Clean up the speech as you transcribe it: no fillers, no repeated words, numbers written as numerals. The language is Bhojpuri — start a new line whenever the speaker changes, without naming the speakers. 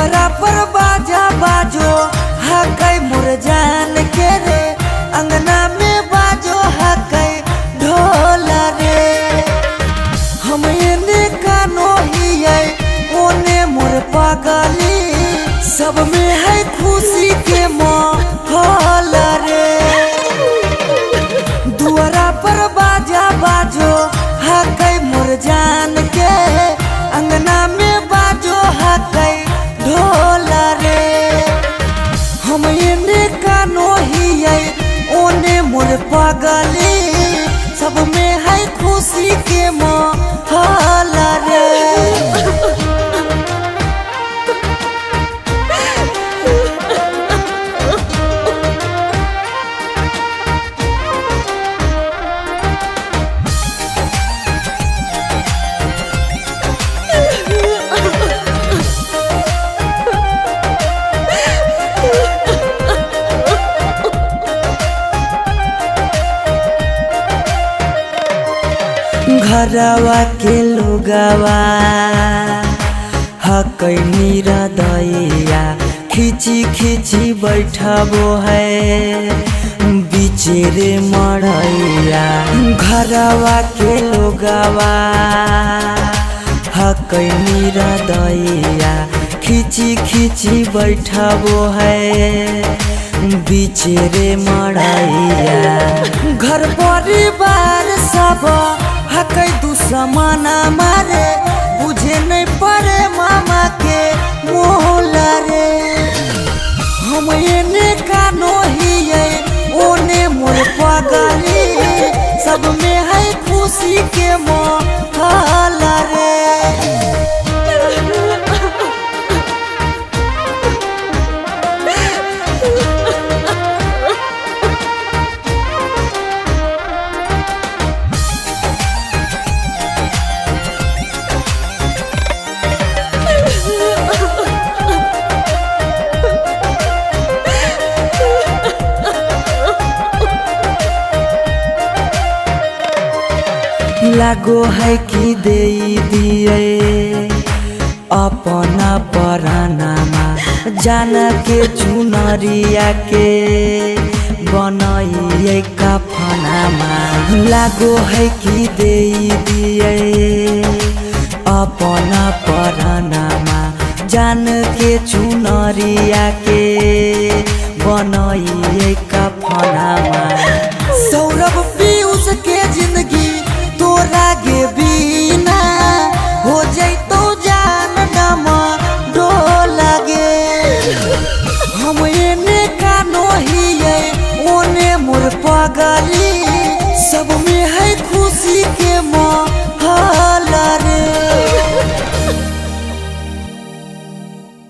दुआरा पर बाजा बाजो हकै मोर जान के रे, अंगना में बाजो हकै ढोल रे। हम एने कानो हियै ओने मोर पागली, सब में है खुशी के माहौल रे। दुआरा पर बाजा बाजो हकै मोर जान के, अंगना में बाजो हकै ढोल रे। हम एने कानो हियै ओने मोर पागली, सब में है खुशी के माहौल रे। घरवा के लोगवा हकै मेरा दैया, खिची खिची बैठबो है बीचे रे मड़ैया। घरवा के लोगवा हकै मेरा दैया, खिची खिची बैठबो है बीचे रे मड़ैया। घर परिवार सब हकै दुश्मन मारे, बुझे नहीं पड़े मामा के मोहल रे। हम एने कानो हियै ओने मोर पागली, सब में है खुशी के माहौल रे। लागो है कि दे दिए अपना परानामा, जान के चुनरिया के बनाइए कफनामा। लागो है कि दे दिए अपना परानामा, जान के चुनरिया के बनाइए कफनामा। सौरभ पीयूष के जिंदगी तोरा गे बिना हो जैतो जान डमा डोल गे। हम एने कानो हियै ओने मोर पागली,